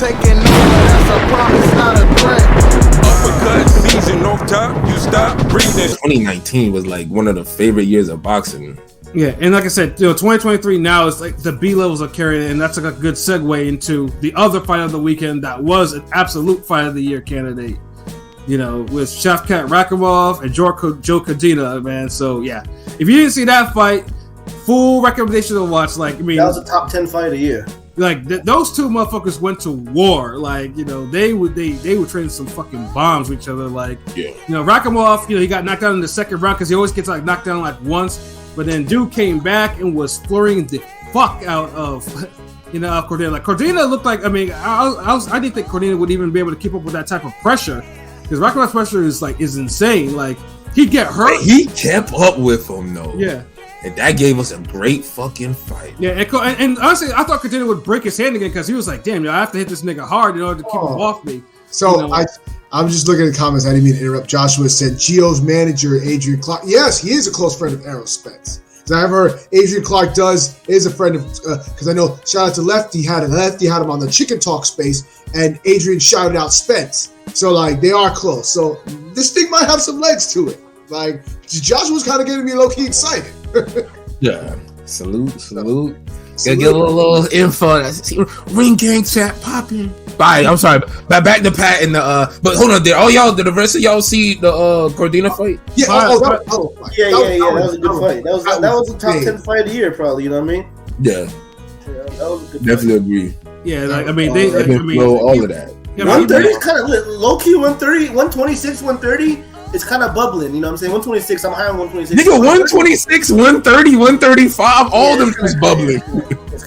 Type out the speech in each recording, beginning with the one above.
taking over, that's a promise, not a threat. Uppercut season off top, you stop breathing. 2019 was like one of the favorite years of boxing. Yeah, and like I said, 2023 now is like the B levels are carrying it, and that's like a good segue into the other fight of the weekend that was an absolute fight of the year candidate. With Shavkat Rakhimov and Joe Cordina, man. So yeah, if you didn't see that fight, full recommendation to watch. Like, I mean, that was a top 10 fight of the year. Like those two motherfuckers went to war. Like, they would train some fucking bombs with each other. Like, Rakhimov, he got knocked out in the second round because he always gets like knocked down like once. But then dude came back and was flurrying the fuck out of, of Cordina. Like Cordina looked like, I didn't think Cordina would even be able to keep up with that type of pressure because Rakimov's pressure is insane. Like he'd get hurt. He kept up with him though. Yeah. And that gave us a great fucking fight. Yeah, and honestly, I thought Cordina would break his hand again because he was like, damn, I have to hit this nigga hard in order to keep him off me. So I'm just looking at the comments. I didn't mean to interrupt. Joshua said Gio's manager, Adrian Clark. Yes, he is a close friend of Errol Spence. Because I've heard Adrian Clark is a friend of, because I know, shout out to Lefty had him on the Chicken Talk space, and Adrian shouted out Spence. So, like, they are close. So, this thing might have some legs to it. Like, Joshua's kind of getting me low-key excited. Yeah. Salute. Gotta get a little info. Ring gang chat popping. Bye. I'm sorry. Back to Pat and the but hold on. Did the rest of y'all see the Cordina fight? Yeah. That was a good fight. That was a top 10 fight of the year, probably. You know what I mean? Yeah. That was a good Definitely fight. agree. Yeah, like they all of that. 130 is kind of low key. 130, 126, 130. It's kind of bubbling, you know what I'm saying? 126, I'm high on 126. Nigga, 126, 130, 135, all of them is bubbling.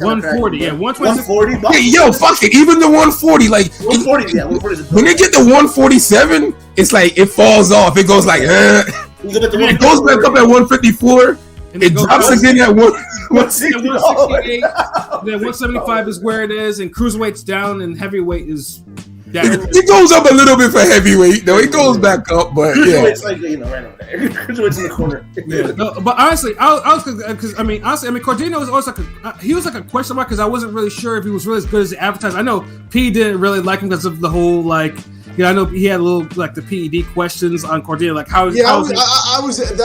140, yeah, 140. Yo, fuck it. Even the 140, like 140, 140 is when they get to 147, it's like it falls off. It goes like, it goes back up at 154. It drops again at 168. Then 175 is where it is, and cruiserweight's down, and heavyweight is. It goes up a little bit for heavyweight, though. It goes back up, but yeah. It's like right over there. Cruiserweight's in the corner. Yeah. No, but honestly, Cordina was always he was like a question mark because I wasn't really sure if he was really as good as he advertised. I know P didn't really like him because of the whole I know he had a little like the PED questions on Cordina, like how. Yeah, it was just.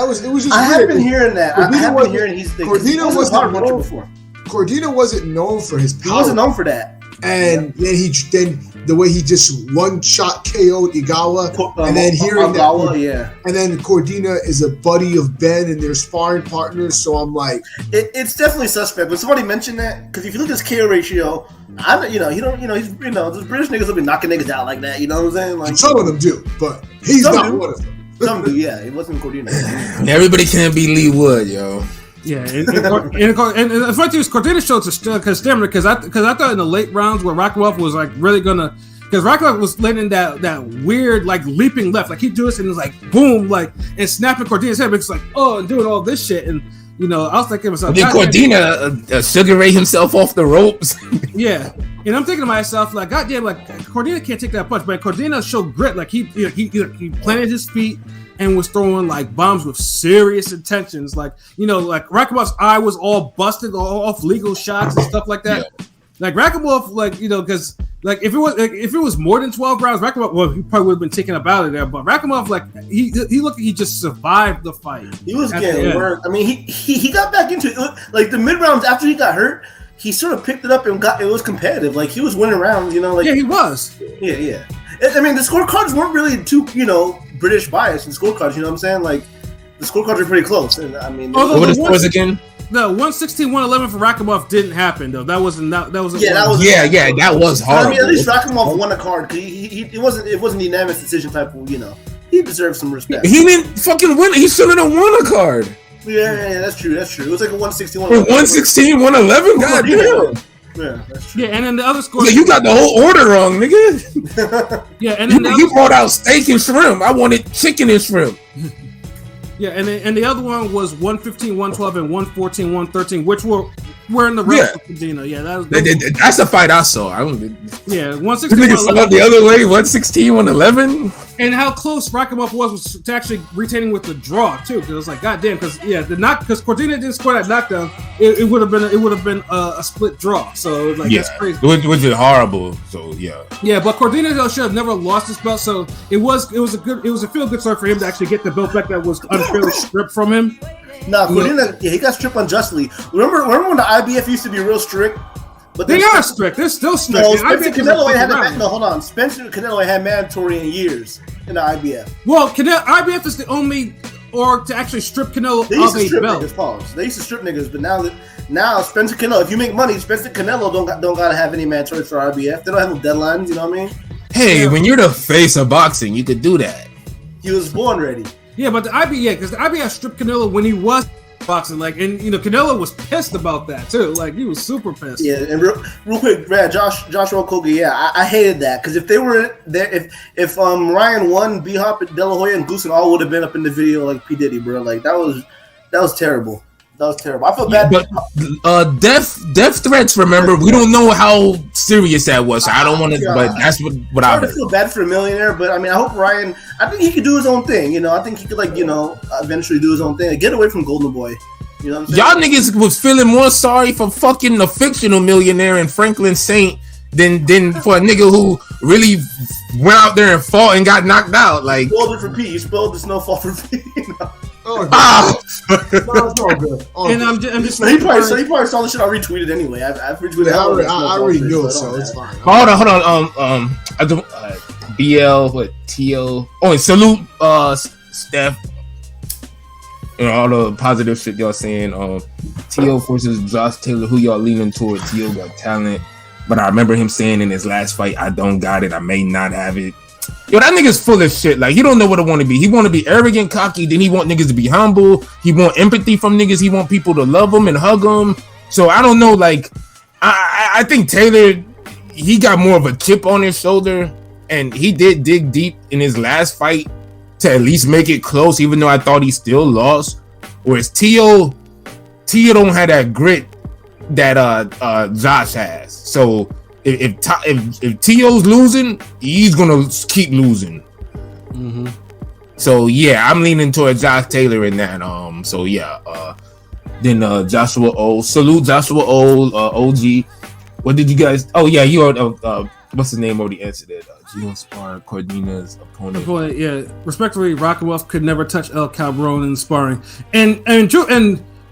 I have been hearing that. I have been hearing Cordina wasn't known before. Cordina wasn't known for his power. He wasn't known for that. And then the way he just one shot KO'd Igawa, and then hearing that, and then Cordina is a buddy of Ben, and they're sparring partners. So I'm like, it's definitely suspect. But somebody mentioned that because if you look at his KO ratio, those British niggas will be knocking niggas out like that. You know what I'm saying? Like some of them do, but he's not one of them. Some do, yeah. It wasn't Cordina. Everybody can't be Lee Wood, yo. Yeah, and the funny thing is, Cordina showed stamina because I thought in the late rounds where Rakhimov was like really gonna, because Rakhimov was letting that weird like leaping left, like he do this and it was like boom, like and snapping Cordina's head, but it's like and doing all this shit, and I was thinking to myself, then Cordina Sugar Ray himself off the ropes. Yeah, and I'm thinking to myself like, goddamn, like Cordina can't take that punch, but Cordina showed grit, like he planted his feet and was throwing like bombs with serious intentions, like Rakhimov's eye was all busted, all off legal shots and stuff like that. Yeah. Like Rakhimov, because if it was more than 12 rounds, Rakhimov, he probably would have been taken up out of there. But Rakhimov, he looked like he just survived the fight. He was getting worked. I mean, he got back into it. Like the mid rounds after he got hurt, he sort of picked it up and it was competitive. Like he was winning rounds, Yeah, he was. Yeah. I mean, the scorecards weren't really too, British bias in scorecards. You know what I'm saying? Like the scorecards are pretty close. And I mean, what were the scores again? The 116-111 for Rakhimov didn't happen though. That was that was hard. I mean, at least Rakhimov won a card. It wasn't unanimous decision type of, he deserved some respect. He didn't fucking win. He shouldn't have won a card. Yeah, that's true. It was like a 116-111. 116-111. God damn. Yeah, that's true. Yeah, and then the other score. Yeah, you got the whole order wrong, nigga. Yeah, and then you brought out steak and shrimp. I wanted chicken and shrimp. Yeah, and the other one was 115-112 and 114-113, which were wearing the ropes for Cordina. Yeah, that's the fight I saw. I don't. Yeah, 116. This nigga saw the other way. 116, 111. And how close Rakhimov was to actually retaining with the draw too, because it was like, goddamn, because Cordina didn't score that knockdown, it would have been a split draw. So like that's crazy, which is horrible. So yeah, but Cordina though should have never lost his belt. So it was a feel good story for him to actually get the belt back that was unfairly stripped from him. No, Cordina, he got stripped unjustly. Remember when the IBF used to be real strict? But they are strict. They're still strict. No, Spencer Canelo Spencer Canelo had mandatory in years in the IBF. Well, IBF is the only to actually strip Canelo they used of to strip a belt. Niggas, pause. They used to strip niggas, but now Spencer Canelo, if you make money, Spencer Canelo don't gotta have any mandatory for IBF. They don't have no deadlines. You know what I mean? Hey, when you're the face of boxing, you could do that. He was born ready. Yeah, but the IBF, because the IBF stripped Canelo when he was boxing, like, and Canelo was pissed about that too. Like, he was super pissed. Yeah, and real quick, Brad, Joshua Koga, yeah, I hated that because if they were there, if Ryan won, B Hop, De La Hoya, and Goosen all would have been up in the video like P Diddy, bro. Like that was terrible. That was terrible. I feel bad. But death threats. Remember, we don't know how serious that was. So I don't want to. But that's what I feel bad for a millionaire. But I mean, I hope Ryan. I think he could do his own thing. You know, I think he could eventually do his own thing. Like, get away from Golden Boy. You know what I'm saying? Y'all niggas was feeling more sorry for fucking the fictional millionaire and Franklin Saint than for a nigga who really went out there and fought and got knocked out. Like, you spelled it for P. You spelled the snowfall for P. Oh, no, it's all good. And I'm just he probably saw the shit I retweeted anyway. I've retweeted. I already knew it, so it's fine. Hold on. I don't BL what TO. Oh, and salute Steph. You know, all the positive shit y'all saying. TO versus Josh Taylor. Who y'all leaning toward? TO got talent, but I remember him saying in his last fight, "I don't got it. I may not have it." Yo, that nigga's full of shit. Like, he don't know what I want to be. He want to be arrogant, cocky. Then he want niggas to be humble. He want empathy from niggas. He want people to love him and hug him. So I don't know. Like, I think Taylor, he got more of a chip on his shoulder, and he did dig deep in his last fight to at least make it close, even though I thought he still lost. Whereas Tio don't have that grit that Josh has. So if Tio's losing, he's gonna keep losing. Mm-hmm. So yeah, I'm leaning toward Josh Taylor in that. So yeah. Then Joshua O. Salute Joshua O. OG. What did you guys? Oh yeah, you what's his name already answered it. Gio Spar, Cordina's opponent. Yeah, respectfully, Rakhimov could never touch El Cabron in sparring, and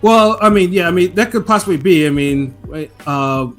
well, I mean, that could possibly be. I mean, Rakhimov.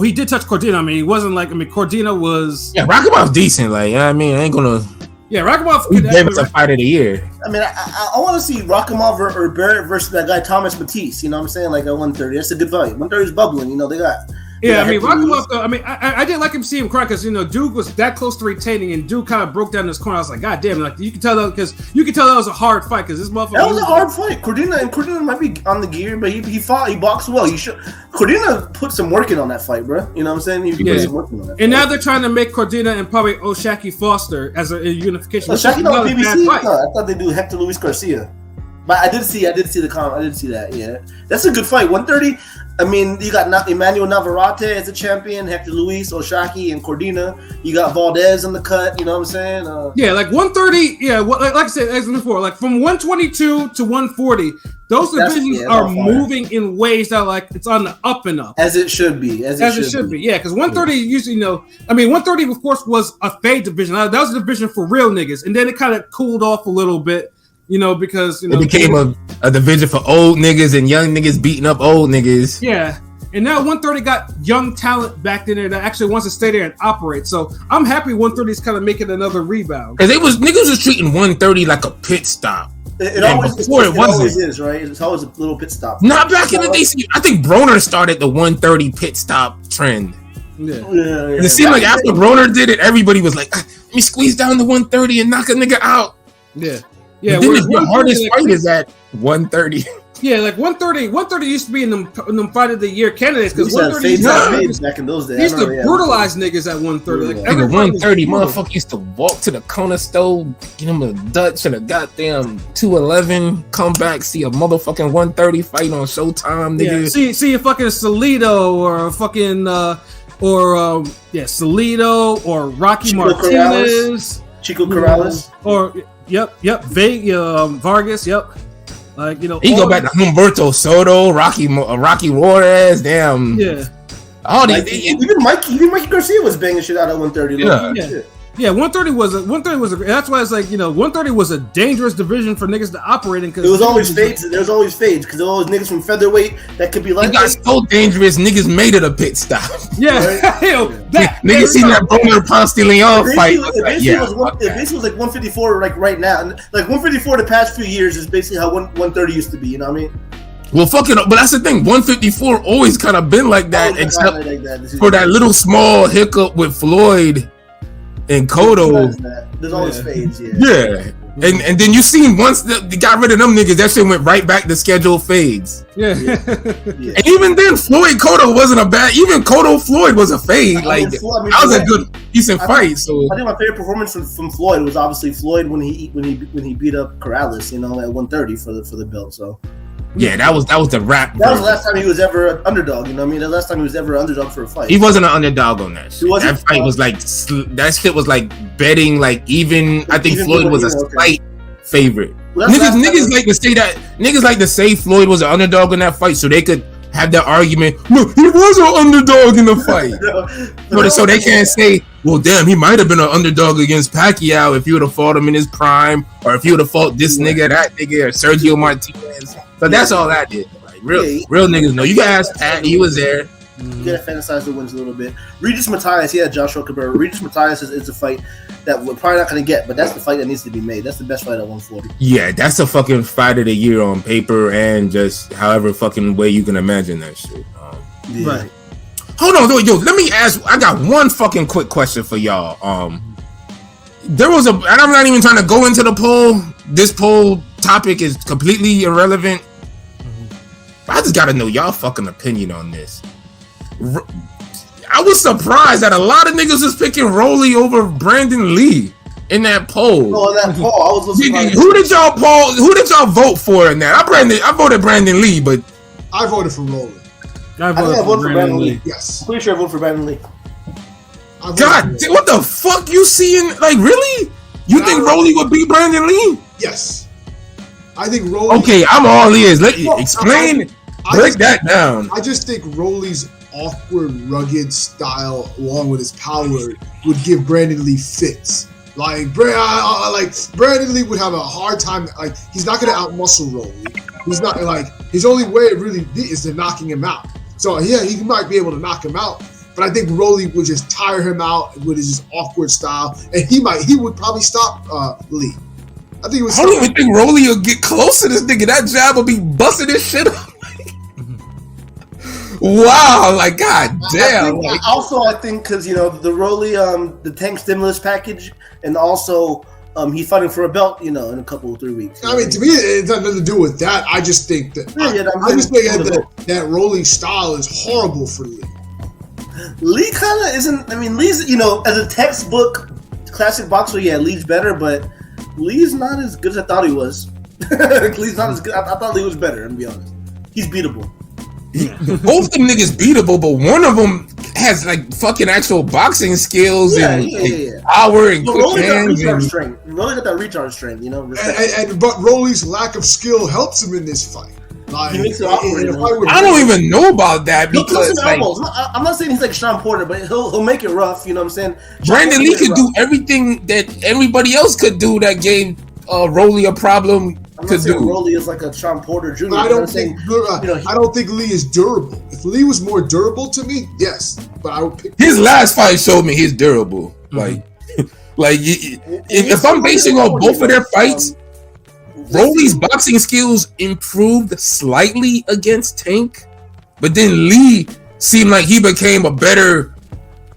He did touch Cordina. I mean, he wasn't like. Cordina was. Yeah, Rakhimov's decent. Like, I ain't gonna. Yeah, Rakhimov gave us a fight of the year. I mean, I want to see Rakhimov or Barrett versus that guy Thomas Matisse. You know what I'm saying? Like at 130, that's a good fight. 130 is bubbling. You know they got. Yeah, Rakhimov, though, I didn't like him see him cry because, Duke was that close to retaining, and Duke kind of broke down this corner. I was like, God damn, like, you can tell that was a hard fight because this motherfucker. That was a hard fight. Cordina might be on the gear, but he fought, he boxed well. Cordina put some work in on that fight, bro. You know what I'm saying? He put some work in on that fight. And now they're trying to make Cordina and probably O'Shaquie Foster as a unification. O'Shaquie on BBC? No, I thought they do Hector Luis Garcia. But I did see the comment. I did see that. Yeah, that's a good fight. 130. I mean, you got Emmanuel Navarrete as a champion, Hector Luis, O'Shaquie, and Cordina. You got Valdez on the cut. You know what I'm saying? Yeah, like 130. Yeah, like I said, as before, like from 122 to 140, those divisions are moving in ways that like it's on the up and up, as it should be. As it should be. Yeah, because 130 usually, 130 of course was a fade division. That was a division for real niggas, and then it kind of cooled off a little bit. Because it became a division for old niggas and young niggas beating up old niggas. Yeah, and now 130 got young talent back in there that actually wants to stay there and operate. So I'm happy 130 is kind of making another rebound. Because niggas was treating 130 like a pit stop. It always is, right? It's always a little pit stop. Not back in the day. I think Broner started the 130 pit stop trend. Yeah. It seemed like after Broner did it, everybody was like, let me squeeze down the 130 and knock a nigga out. Yeah. Yeah, Then whereas your 130, hardest like, fight is at 130. Yeah, like 130 used to be in them fight of the year candidates because We used to have 130 fades back in those days. he used I to remember, brutalize niggas at 130. Like Nigga, every fight was 130 brutal. motherfucker used to walk to the corner store, get him a Dutch and a goddamn 211, come back, see a motherfucking 130 fight on Showtime, nigga. Yeah, see a fucking Salido or a fucking Salido or Rocky Chico Martinez, Chico Corrales. or Vargas, yep. Like, you know, He go back to Humberto Soto, Rocky Juarez, damn. Yeah. All these, Like, even Mikey Garcia was banging shit out at 130. Yeah. Yeah, 130 was a that's why it's like, you know, 130 was a dangerous division for niggas to operate in because It was always fades. There was always fades because there was always niggas from featherweight that could be It like. got so dangerous, niggas made it a pit stop. Yeah, Niggas seen that Broner Ponce de Leon fight. It basically was like 154 like right now. And like 154 the past few years is basically how 130 used to be, you know what I mean? Well, fucking, but that's the thing. 154 always kind of been like that, except for that little small hiccup with Floyd and Cotto. There's always fades, Yeah. And then you seen once they got rid of them niggas, that shit went right back to scheduled fades. Yeah. And even then, Floyd Cotto wasn't a bad. Even Cotto Floyd was a fade. Like that was a good, decent fight. So I think my favorite performance from Floyd was obviously Floyd when he beat up Corrales, you know, at 130 for the belt. So yeah, that was the rap. That was the last time he was ever an underdog. You know what I mean? The last time he was ever an underdog for a fight. He wasn't an underdog on that shit. That fight was like that shit was like betting. Like even I think Floyd was a slight favorite. Well, Niggas like to say that. Niggas like to say Floyd was an underdog in that fight, so they could have that argument. No, he was an underdog in the fight. So they can't say, well, damn, he might have been an underdog against Pacquiao if he would have fought him in his prime, or if he would have fought this nigga, that nigga, or Sergio Martinez. So that's all that is. Like real niggas know. You guys, Pat, he was there. You gotta fantasize the wins a little bit. Regis Matias, Joshua Cabrera. Regis Matias is a fight that we're probably not gonna get, but that's the fight that needs to be made. That's the best fight at 140. Yeah, that's a fucking fight of the year on paper and just however fucking way you can imagine that shit. Right. Hold on, yo, let me ask. I got one fucking quick question for y'all. There was and I'm not even trying to go into the poll. This poll topic is completely irrelevant. I just gotta know y'all fucking opinion on this. I was surprised that a lot of niggas was picking Rolly over Brandon Lee in that poll. Oh, that poll, I was listening. Who did y'all vote for in that? I voted Brandon Lee, but I voted for Rolly. I voted for Brandon Lee. Yes. I'm pretty sure I voted for Brandon Lee. God, what the fuck you seeing? Like, really? You think Rolly would beat Brandon Lee? Yes. I think Rolly. Okay, I'm all ears. Explain. Break that down. I just think Rolly's awkward, rugged style, along with his power, would give Brandon Lee fits. Like Brandon Lee would have a hard time. Like, he's not gonna outmuscle Rolly. He's not like, his only way it really is to knocking him out. So yeah, he might be able to knock him out, but I think Rolly would just tire him out with his awkward style, and he would probably stop Lee. I think it was. I don't even think Rolly will get close to this nigga. That jab will be busting his shit up. Wow, like god damn. I think because, you know, the Rolly, the tank stimulus package, and also he's fighting for a belt, you know, in a couple of 3 weeks. I mean, to me, it's got nothing to do with that. I just think that that Rolly style is horrible for Lee. Lee kind of isn't. I mean, Lee's, you know, as a textbook classic boxer, yeah, Lee's better, but Lee's not as good as I thought he was. Lee's not as good. I thought Lee was better. I'm gonna be honest. He's beatable. Both them niggas beatable, but one of them has like fucking actual boxing skills and power and quick hands. Rolly got that recharge strength, you know. But Rolly's lack of skill helps him in this fight. Like, he makes it awkward. I don't even know about that because like, I'm not saying he's like Sean Porter, but he'll make it rough. You know what I'm saying? Brandon Lee could do everything that everybody else could do that gave Rolly a problem. I'm not saying Rolly is like a Sean Porter Jr. I don't think Lee is durable. If Lee was more durable to me, yes, but I would pick his last fight showed me he's durable. Like, if I'm basing on both of their fights, Rolly's boxing skills improved slightly against Tank, but then Lee seemed like he became a better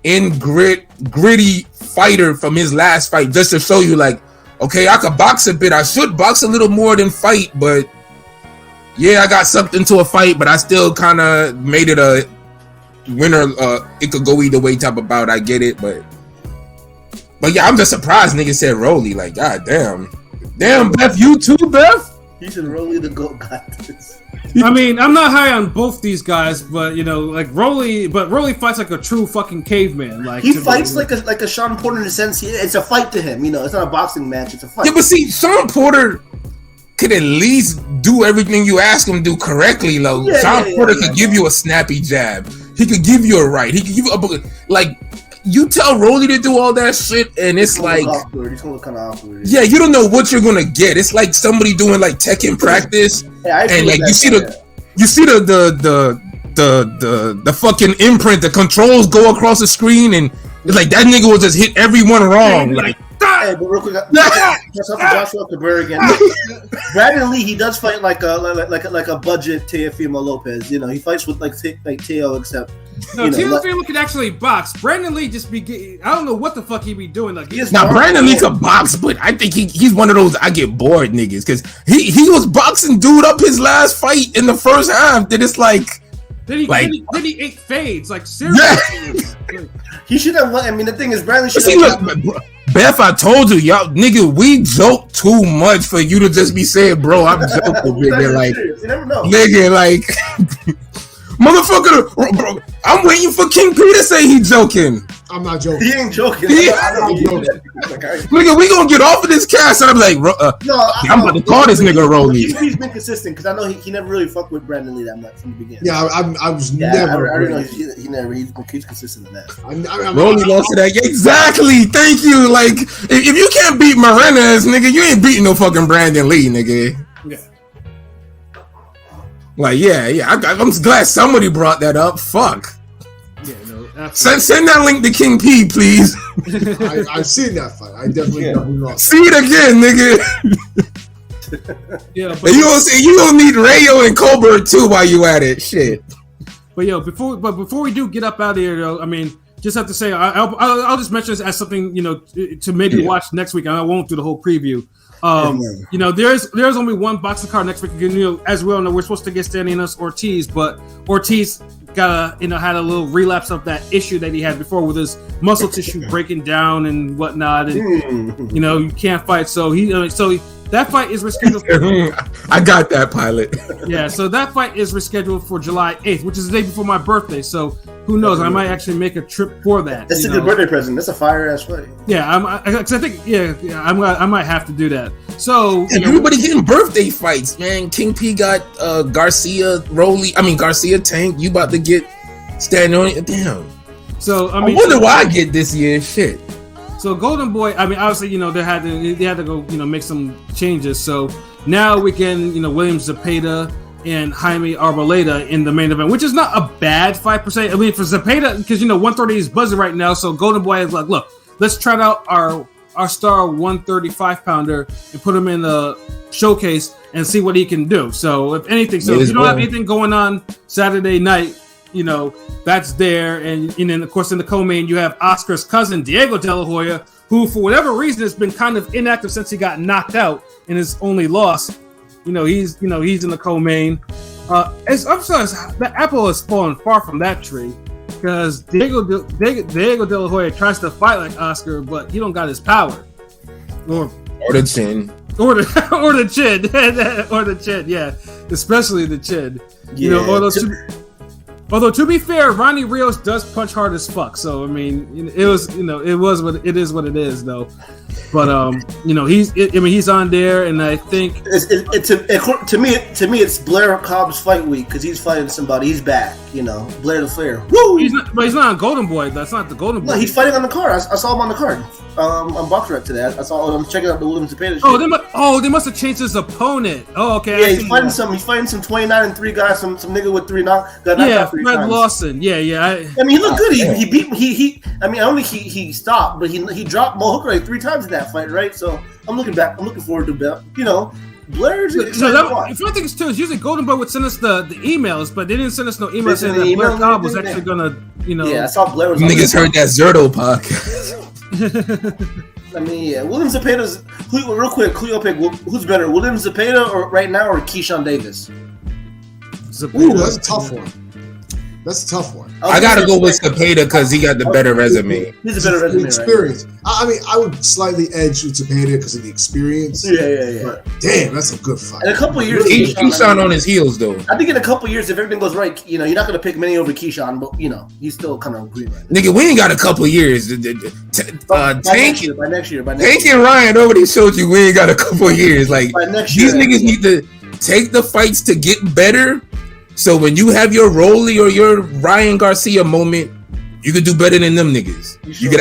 gritty fighter from his last fight. Just to show you, like, okay, I could box a bit. I should box a little more than fight, but yeah, I got sucked into a fight, but I still kind of made it a winner. It could go either way type of bout. I get it, but yeah, I'm just surprised niggas said Rolly. Like, god damn, Beth, you too, Beth. He said Rolly the GOAT got this. I mean, I'm not high on both these guys, but like Rolly fights like a true fucking caveman. Like he fights like a Sean Porter in the sense it's a fight to him. It's not a boxing match; it's a fight. Yeah, but see, Sean Porter could at least do everything you ask him to do correctly, though. Yeah, Sean Porter could give you a snappy jab. He could give you a right. He could give you like. You tell Rolly to do all that shit, and it's like, he's gonna look kind of awkward. Yeah, you don't know what you're gonna get. It's like somebody doing like Tekken practice, and like you see the fucking imprint, the controls go across the screen, and it's like that nigga will just hit everyone wrong. Like, hey, but real quick, just up to Joshua Cabrera again. Brandon Lee, he does fight like a budget Teofimo Lopez. He fights with like Teo, except. No, Teofimo can actually box. Brandon Lee just be. I don't know what the fuck he be doing. Like, now Brandon Lee can box, but I think he's one of those I get bored niggas because he was boxing dude up his last fight in the first half. Then it's like. Then he ate fades. Like, seriously. Yeah. He should have won. I mean, the thing is, Brandon should have. Beth, I told you, y'all, nigga, we joke too much for you to just be saying, bro, I'm joking, nigga. Like, you never know. Nigga, like, motherfucker, bro, I'm waiting for King P to say he joking. I'm not joking. He ain't joking. Nigga, we gonna get off of this cast, and I'm like, I'm about to call this nigga Rolly. He's been consistent because I know he never really fucked with Brandon Lee that much from the beginning. Yeah, I was never. I know he's consistent in that. Rolly lost to that. Exactly. Thank you. Like, if you can't beat Marenas, nigga, you ain't beating no fucking Brandon Lee, nigga. Yeah. Like, yeah. I'm glad somebody brought that up. Fuck. Yeah, no. Send that link to King P, please. I've seen that fight. I definitely lost. See it again, nigga. Yeah, but you don't need Rayo and Colbert too while you at it. Shit. But before we do get up out of here, though, I mean, just have to say, I'll just mention this as something to maybe watch next week. I won't do the whole preview. There's only one boxing card next week. As we all know, we're supposed to get Staninos Ortiz, but Ortiz got had a little relapse of that issue that he had before with his muscle tissue breaking down and whatnot, and you can't fight. So that fight is rescheduled. I got that, pilot. Yeah, so that fight is rescheduled for July 8th, which is the day before my birthday. So who knows? I might actually make a trip for that. That's a good birthday present. That's a fire ass fight. Yeah, I might have to do that. So everybody getting birthday fights, man. King P got Garcia, Garcia Tank. You about to get standing on it? Damn. So I wonder why I get this year. Shit. So Golden Boy, I mean, obviously, they had to go, make some changes. So now we can, William Zepeda and Jaime Arboleda in the main event, which is not a bad fight per se. I mean, for Zepeda, because 130 is buzzing right now. So Golden Boy is like, look, let's try out our star 135 pounder and put him in the showcase and see what he can do. So if anything, if you don't have anything going on Saturday night, that's there. And then, of course, in the co-main, you have Oscar's cousin, Diego De La Hoya, who, for whatever reason, has been kind of inactive since he got knocked out in his only loss. He's in the co-main. I'm sorry, the apple has fallen far from that tree because Diego De La Hoya tries to fight like Oscar, but he don't got his power. Or the chin. Or the chin. Or the chin, yeah. Especially the chin. Yeah. Although to be fair, Ronnie Rios does punch hard as fuck. So I mean, it is what it is though. But he's on there, and I think to me it's Blair Cobb's fight week because he's fighting somebody. He's back, Blair the Flair. Woo! He's not on Golden Boy. That's not the Golden Boy. No, he's fighting on the card. I saw him on the card. On BoxRec today. I'm checking out the Williams Zepeda shit. They must have changed his opponent. Oh, okay. Yeah, he's fighting some 29-3 guys, some nigga with 3 knockouts. Yeah, Fred Lawson. Yeah. I mean, he looked good. He beat he stopped, but he dropped Mo Hooker like 3 times in that fight, right? So I'm looking forward to that. Blair's I think too is usually Golden Boy would send us the emails, but they didn't send us no emails saying that Blair Cobb was actually gonna, Yeah, I saw Blair was niggas heard that Zerto podcast. I mean, yeah. William Zepeda's real quick. Cleo pick. Who's better, William Zepeda or right now or Keyshawn Davis? Ooh, that's a tough one. That's a tough one. I gotta go with Cepeda because he got the better resume. He's a better resume, experience. Right? I mean, I would slightly edge with Cepeda because of the experience. Yeah. But damn, that's a good fight. In a couple of years, Keyshawn on his heels though. I think in a couple of years, if everything goes right, you're not gonna pick many over Keyshawn, but he's still kind of green right now. Nigga, we ain't got a couple of years. By next year. Tank and Ryan already showed you we ain't got a couple of years. Like these niggas need to take the fights to get better. So when you have your Rolly or your Ryan Garcia moment, you could do better than them niggas. You could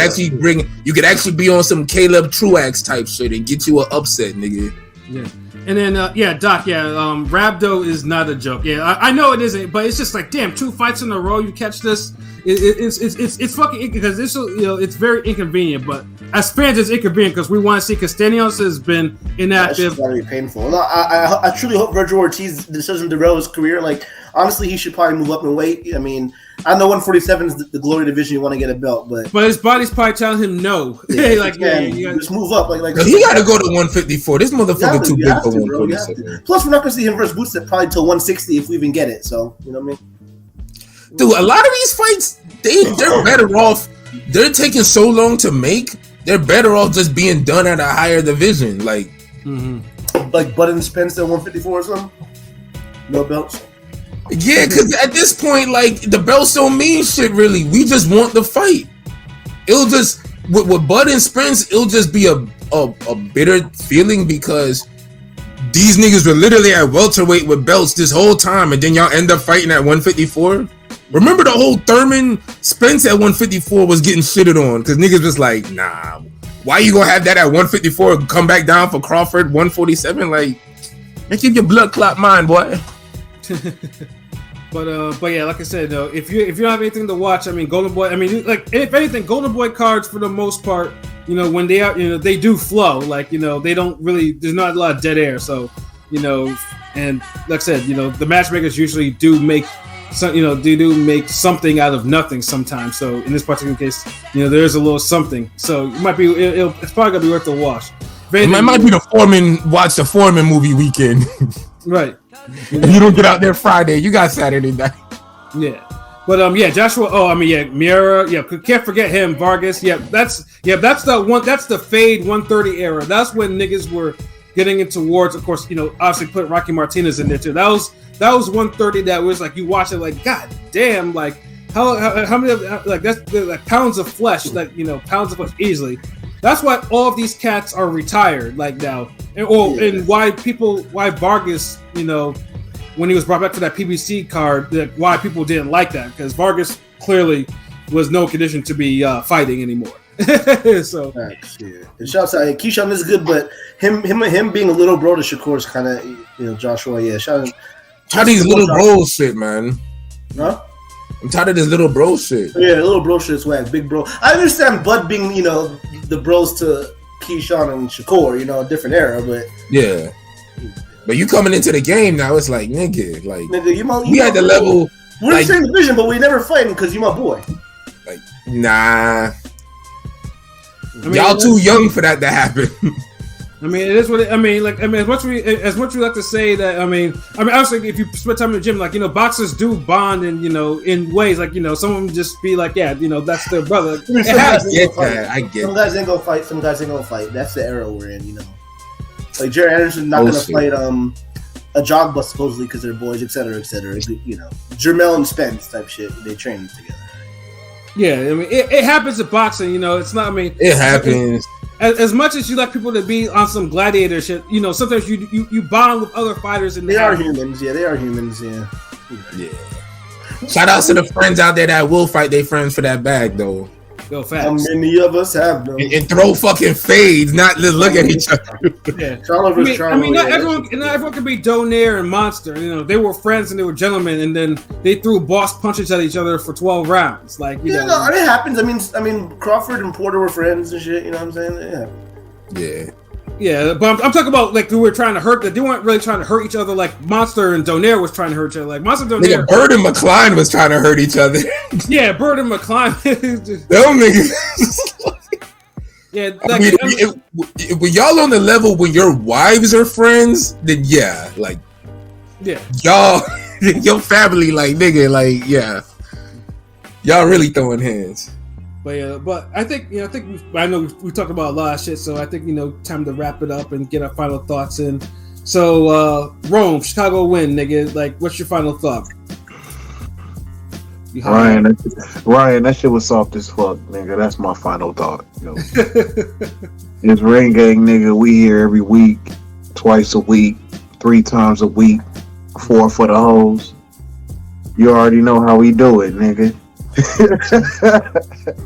actually be on some Caleb Truax type shit and get you an upset, nigga. Yeah. And then, Doc, Rabdo is not a joke. Yeah, I know it isn't, but it's just like, damn, 2 fights in a row, you catch this. It's fucking, because this, it's very inconvenient, but as fans, it's inconvenient because we want to see Castellanos has been inactive. That's gotta be painful. No, I truly hope Virgil Ortiz doesn't derail his career. Like, honestly, he should probably move up in weight. I mean, I know 147 is the glory division. You want to get a belt, but his body's probably telling him no. Just move up. Like he got to go to 154. This motherfucker too big for 147. Plus, we're not gonna see him versus Boots probably till 160 if we even get it. So you know what I mean? Dude, a lot of these fights, they're better off. They're taking so long to make. They're better off just being done at a higher division, like Bud and Spence at 154 or something. No belts. Yeah, because at this point, like, the belts don't mean shit, really. We just want the fight. It'll just, with Bud and Spence, it'll just be a bitter feeling because these niggas were literally at welterweight with belts this whole time, and then y'all end up fighting at 154. Remember the whole Thurman Spence at 154 was getting shitted on because niggas was like, nah, why you gonna have that at 154 and come back down for Crawford 147? Like, make your blood clot mind, boy. But yeah, like I said, though, if you don't have anything to watch, I mean, Golden Boy. I mean, like, if anything, Golden Boy cards for the most part, when they are, they do flow. Like, they don't really. There's not a lot of dead air. So, and like I said, the matchmakers usually do make some. They do make something out of nothing sometimes. So in this particular case, there's a little something. So it might be. It's probably gonna be worth the watch. It might be the Foreman movie weekend. Right. If you don't get out there Friday, you got Saturday night. Yeah. But Joshua. Oh, I mean, yeah, Miera. Yeah, can't forget him. Vargas. Yeah, that's the one. That's the fade 130 era. That's when niggas were getting into wars. Of course, obviously put Rocky Martinez in there too. That was 130. That was like you watch it like, god damn, like how many like that's like pounds of flesh, like pounds of flesh easily. That's why all of these cats are retired, like now, and why Vargas, when he was brought back for that PBC card, why people didn't like that because Vargas clearly was no condition to be fighting anymore. So, thanks, yeah. And shouts out, Keyshawn is good, but him being a little bro to Shakur is kind of, Joshua, yeah. Shout out these little bro shit, man. Huh? I'm tired of this little bro shit. Yeah, little bro shit is whack. Big bro. I understand Bud being, the bros to Keyshawn and Shakur, a different era, but yeah. But you coming into the game now, it's like nigga, we at the level. We're in the same division, but we never fighting because you my boy. Like, nah. Y'all too young for that to happen. I mean, it is what I mean. Like, as much we like to say that. I mean, honestly, if you spend time in the gym, like boxers do bond, and in ways like some of them just be like, yeah, that's their brother. I get. Some guys ain't gonna fight. Some guys ain't gonna fight. That's the era we're in. Like Jared Anderson's not gonna fight a jog bus supposedly because they're boys, etc., etc. Jermell and Spence type shit. They train together. Yeah, I mean, it happens in boxing. It's not. I mean, it happens. As much as you like people to be on some gladiator shit, sometimes you bond with other fighters, and they are humans. Yeah, they are humans. Yeah. Shout out to the friends out there that will fight their friends for that bag, though. Go fast. How many of us have them? And throw fucking fades, not just look at each other. Yeah. Not everyone can be Donaire and Monster. They were friends and they were gentlemen, and then they threw boss punches at each other for 12 rounds. Like, it happens. I mean, Crawford and Porter were friends and shit. You know what I'm saying? Yeah. Yeah, but I'm talking about like we were trying to hurt that they weren't really trying to hurt each other like Monster and Donaire was trying to hurt each other. Like Monster Donaire, Bird and McCline was trying to hurt each other. Yeah, Bird and McCline. Them niggas. Yeah, I mean, when y'all on the level when your wives are friends, then yeah, like yeah, y'all, your family, like nigga, like yeah, y'all really throwing hands. But yeah, but I think I know we talked about a lot of shit, so I think time to wrap it up and get our final thoughts in. So Rome, Chicago win, nigga. Like, what's your final thought? Ryan, that shit was soft as fuck, nigga. That's my final thought. It's Ring Gang, nigga. We here every week, twice a week, 3 times a week, 4 for the hoes. You already know how we do it, nigga.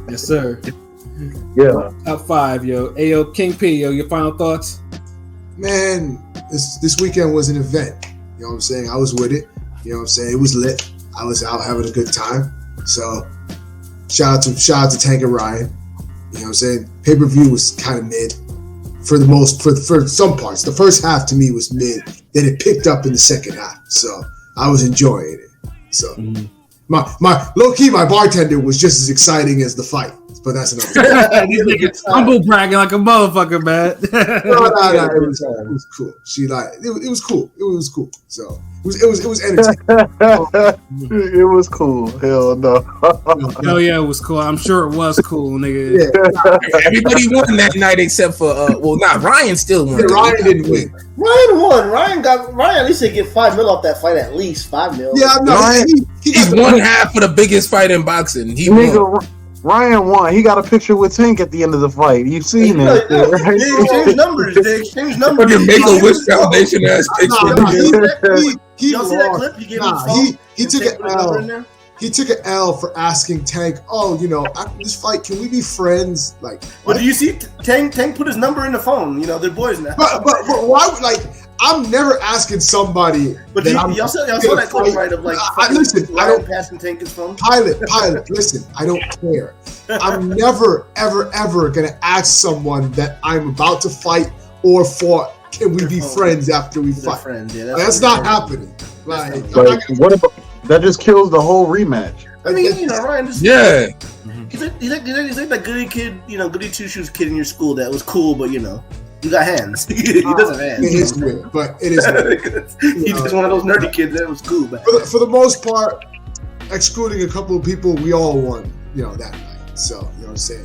Yes, sir. Yeah. Top 5, yo. Ayo, King P, yo. Your final thoughts? Man, this weekend was an event. You know what I'm saying? I was with it. You know what I'm saying? It was lit. I was out having a good time. So shout out to Tank and Ryan. You know what I'm saying? Pay-per-view was kind of mid for some parts. The first half to me was mid. Then it picked up in the second half. So I was enjoying it. So my low key, my bartender was just as exciting as the fight. But that's another thing. These niggas humble bragging like a motherfucker, man. No, it was cool. She it was cool. It was cool. So it was entertaining. It was cool. Hell no. Hell yeah, it was cool. I'm sure it was cool, nigga. Yeah. Everybody won that night except for Ryan still won. Yeah, Ryan didn't win. Ryan won. Ryan at least they get $5 million off that fight. At least $5 million. Yeah, no, Ryan, he's got one half of the biggest fight in boxing. He nigga, won. Ryan won. He got a picture with Tank at the end of the fight. You've seen it. They exchanged numbers. Fucking Make-A-Wish Foundation ass picture. Y'all see that clip? He gave him a he took an L. He took an L for asking Tank, after this fight, can we be friends? Like, but do you see Tank put his number in the phone? They're boys now. But why? Like, I'm never asking somebody. But y'all saw that clip, right? Of like, listen, I don't passing Tank his phone. Pilot. Listen, I don't care. I'm never, ever gonna ask someone that I'm about to fight or fought. Can we be friends after we fight? Friends, yeah, that's not happening. Like, what about that? Just kills the whole rematch. I mean, Ryan just He's like that goody kid, goody two shoes kid in your school that was cool, but you got hands. He doesn't have hands. It is weird, but it is weird. He's just one of those nerdy kids that was cool. For the most part, excluding a couple of people, we all won, that night. So, you know what I'm saying?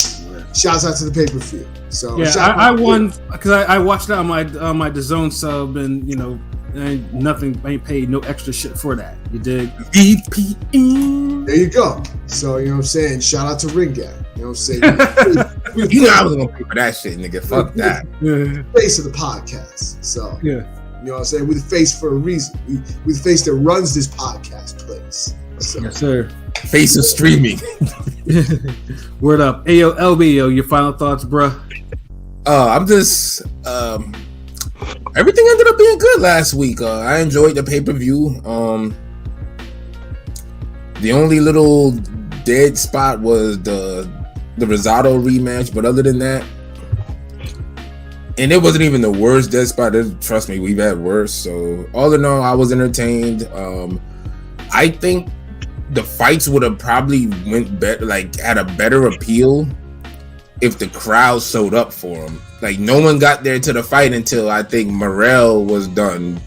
Shouts out to the pay-per-view. So yeah, I won because I watched it on my DAZN sub, and I ain't paid no extra shit for that. You dig? VPN. There you go. So you know what I'm saying? Shout out to Ring Gang. You know what I'm saying? I was gonna pay for that shit, nigga. Fuck that. Face of the podcast. So yeah. You know what I'm saying? We're the face for a reason. We're the face that runs this podcast place. So. Yes, sir. Face of streaming. Word up. Ayo, LB, your final thoughts, bruh? I'm just everything ended up being good last week. I enjoyed the pay-per-view. The only little dead spot was the Rosado rematch, but other than that, and it wasn't even the worst dead spot. Trust me, we've had worse. So all in all, I was entertained. I think the fights would have probably went better, like had a better appeal if the crowd showed up for them. Like no one got there to the fight until I think Morrell was done.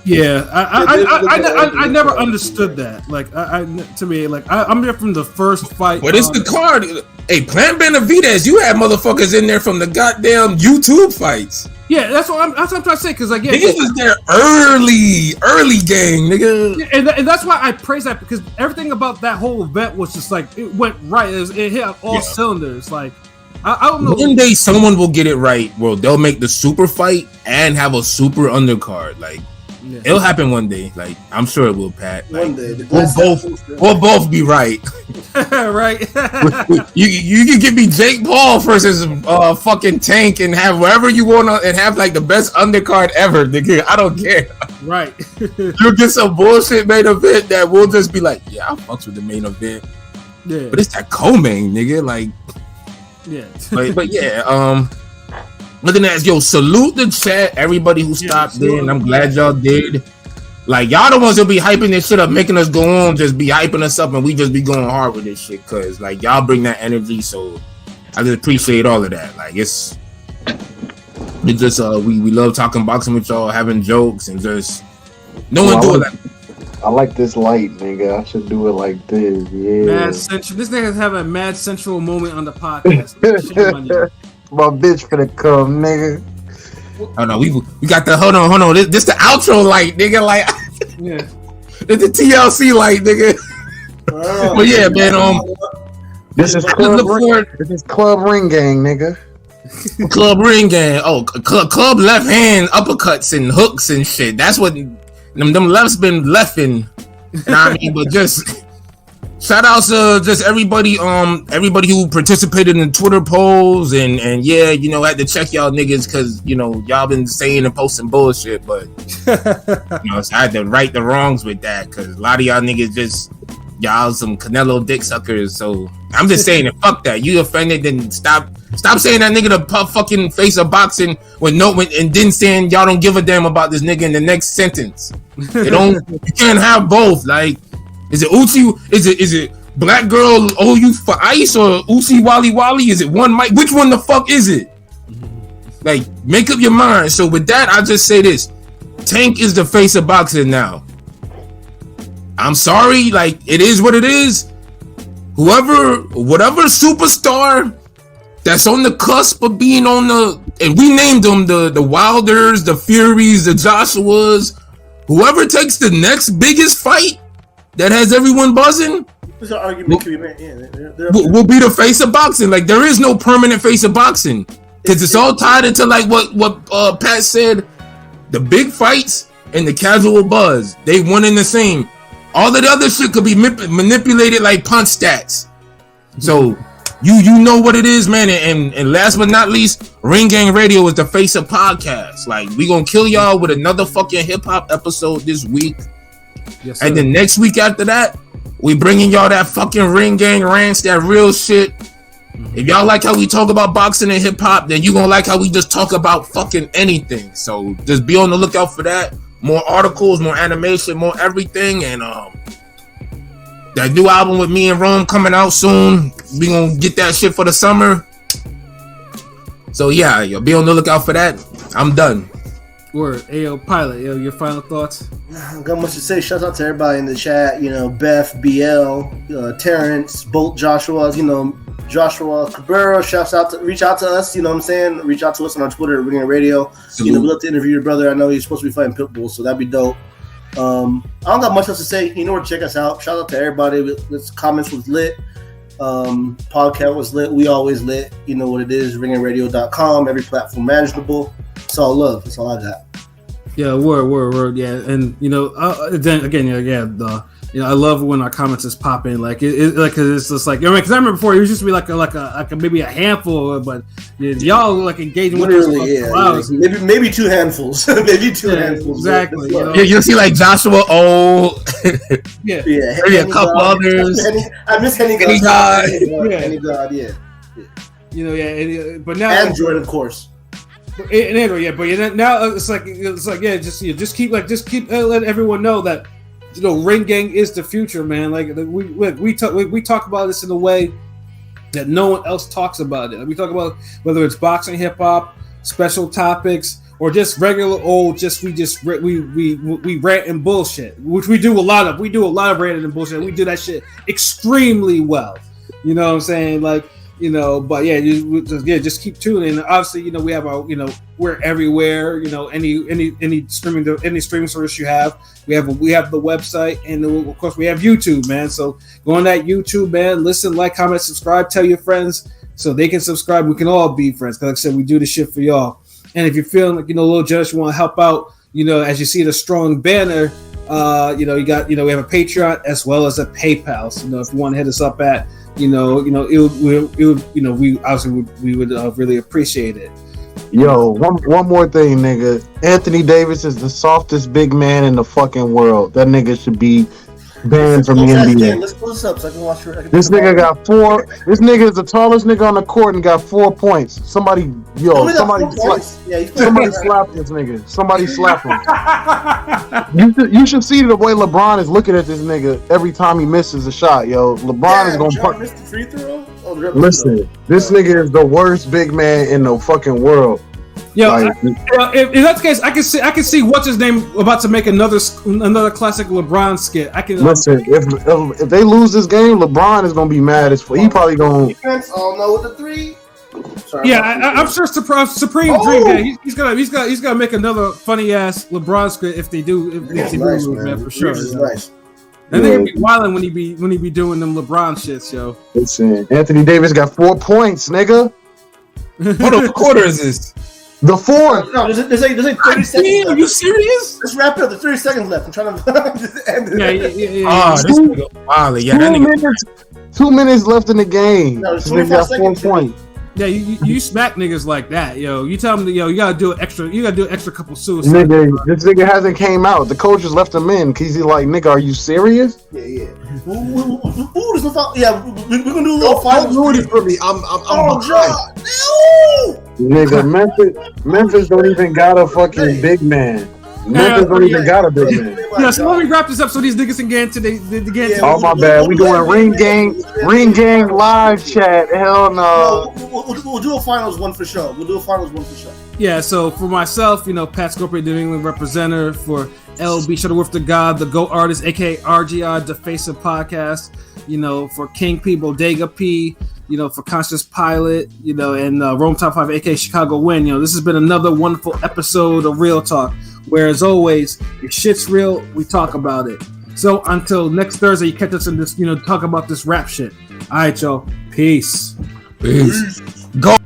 Yeah, I never understood that. Like, to me, I'm there from the first fight. But it's the card. Hey, Plant Benavidez, you had motherfuckers in there from the goddamn YouTube fights. Yeah, that's what I'm trying to say. Because niggas was there early game, nigga. Yeah, and that's why I praise that, because everything about that whole event was just like it went right. It hit on all cylinders. Like I don't know. One day someone will get it right. Well, they'll make the super fight and have a super undercard. Like it'll happen one day. Like I'm sure it will, Pat. Like, one day we'll both be right. Right. you can give me Jake Paul versus fucking Tank and have wherever you want and have like the best undercard ever, nigga. I don't care. Right. You'll get some bullshit main event that will just be like, yeah, I fucks with the main event. Yeah. But it's that co-main, nigga. Like, yeah. but yeah. Other than that, salute the chat, everybody who stopped in. I'm glad y'all did. Like, y'all the ones who'll be hyping this shit up, making us go on, just be hyping us up, and we just be going hard with this shit, cause like y'all bring that energy. So I just appreciate all of that. Like it's just we love talking boxing with y'all, having jokes, and just no one do it like. I like this light, nigga. I should do it like this. Yeah. Mad Central. This nigga's having a Mad Central moment on the podcast. Shame on you. My bitch finna come, nigga. Oh no, we got the hold on. This the outro light, nigga. Like, Yeah. It's the TLC light, nigga. But yeah, man. This is Club Ring Gang, nigga. Club Ring Gang. Oh, club left hand uppercuts and hooks and shit. That's what them lefts been lefting. And I mean, but just shout out to just everybody who participated in Twitter polls and yeah, you know, had to check y'all niggas because you know y'all been saying and posting bullshit, but you know, so I had to right the wrongs with that because a lot of y'all niggas just y'all some Canelo dick suckers. So I'm just saying it. Fuck that. You offended? Then stop saying that nigga the fucking face of boxing and then saying y'all don't give a damn about this nigga in the next sentence. You can't have both. Like, is it Uzi? Is it Black Girl OU for Ice or Uzi Wally Wally? Is it one mic? Which one the fuck is it? Like, make up your mind. So with that, I'll just say this: Tank is the face of boxing now. I'm sorry, like it is what it is. Whatever superstar that's on the cusp of being on and we named them the Wilders, the Furies, the Joshuas. Whoever takes the next biggest fight that has everyone buzzing, there's an argument can be made. Yeah, will be the face of boxing. Like there is no permanent face of boxing because it's all tied into like what Pat said. The big fights and the casual buzz, they one and the same. All of the other shit could be manipulated like punch stats. So you know what it is, man. And last but not least, Ring Gang Radio is the face of podcasts. Like we gonna kill y'all with another fucking hip hop episode this week. Yes, sir. And then next week after that, we bringing y'all that fucking Ring Gang rants, that real shit. If y'all like how we talk about boxing and hip hop, then you gonna like how we just talk about fucking anything. So just be on the lookout for that. More articles, more animation, more everything, and that new album with me and Rome coming out soon. We gonna get that shit for the summer. So yeah, you'll be on the lookout for that. I'm done. Word, Ayo Pilot, your final thoughts? I've got much to say. Shout out to everybody in the chat. You know, Beth, BL, Terrence, Bolt, Joshua. You know, Joshua Cabrera. Reach out to us. You know what I'm saying? Reach out to us on our Twitter, Ring Radio. You know, we'd love to interview your brother. I know he's supposed to be fighting Pitbull, so that'd be dope. I don't got much else to say. You know where to check us out. Shout out to everybody. This comments was lit. Podcast was lit. We always lit. You know what it is. Ringingradio.com. Every platform manageable. It's all love. That's all I got. Yeah, word. Yeah, and you know, then again, I love when our comments is popping. Like it's just like because I remember before it was just be like a maybe a handful, but y'all like engaging with us. Maybe two handfuls. Handfuls. Exactly. You'll see like Joshua O. Yeah. Maybe a couple others. I miss Henny God. Henny God. Yeah. You know, but now and Jordan, of course. But now it's like just keep letting everyone know that Ring Gang is the future, man. Like we talk about this in a way that no one else talks about it. We talk about whether it's boxing, hip hop, special topics, or just regular old. We rant and bullshit, which we do a lot of. We do a lot of ranting and bullshit. We do that shit extremely well. You know what I'm saying? Like. But just keep tuning. And obviously, we have our, we're everywhere. Any streaming service you have, we have the website, and of course we have YouTube, man. So go on that YouTube, man. Listen, like, comment, subscribe, tell your friends so they can subscribe. We can all be friends. Because like I said, we do this shit for y'all. And if you're feeling like a little jealous, you want to help out, as you see the strong banner, we have a Patreon as well as a PayPal. So if you want to hit us up at we would really appreciate it. Yo, one more thing, nigga. Anthony Davis is the softest big man in the fucking world. That nigga should be banned from the NBA. Let's pull this up so I can watch this nigga got 4. This nigga is the tallest nigga on the court and got 4 points. Somebody slap this nigga. Somebody slap him. You should see the way LeBron is looking at this nigga every time he misses a shot, yo. LeBron is gonna missed the free throw. Listen, this nigga is the worst big man in the fucking world. Yo, Like, if that's the case, I can see what's his name about to make another classic LeBron skit. I can listen, if they lose this game, LeBron is gonna be mad as fuck. He probably gonna. Defense, oh no, with the three. I'm sure Supreme Dream Gang. He's gonna make another funny ass LeBron skit if they do lose, man, for sure. Nice. And they're gonna be wilding when he be doing them LeBron shits, yo. Listen, Anthony Davis got 4 points, nigga. What quarter is this? The fourth. No, there's like 30 seconds. Are you serious? Let's wrap it up. There's 30 seconds left. I'm trying to just end it. Yeah. Oh, this nigga wilding. Yeah, that nigga. 2 minutes left in the game. No, it's This nigga 25 got 4 seconds. points. Yeah, you smack niggas like that, yo. You tell them, you gotta do an extra couple suicides. Nigga, this nigga hasn't came out. The coach just left him in because he's like, nigga, are you serious? Yeah. Ooh, there's no foul. Yeah, we're gonna do a little Don't finals. ruin it for me. I'm Oh behind. God! No! Nigga, Memphis don't even got a fucking big man. Memphis don't even got a big man. Yeah, so let me wrap this up so these niggas can get into the Oh my bad. We doing ring gang live chat. Hell no. We'll do a finals one for sure. Yeah, so for myself, Pat Scorpion, the New England representative, for LB Shuttleworth the God, the GOAT artist, aka RGR, the face of podcast, for King P, Bodega P, for Conscious Pilot, and Rome Top 5, aka Chicago Win. This has been another wonderful episode of Real Talk, where as always, if shit's real, we talk about it. So until next Thursday, you catch us in this, talk about this rap shit. All right, y'all. Peace. Peace. Go.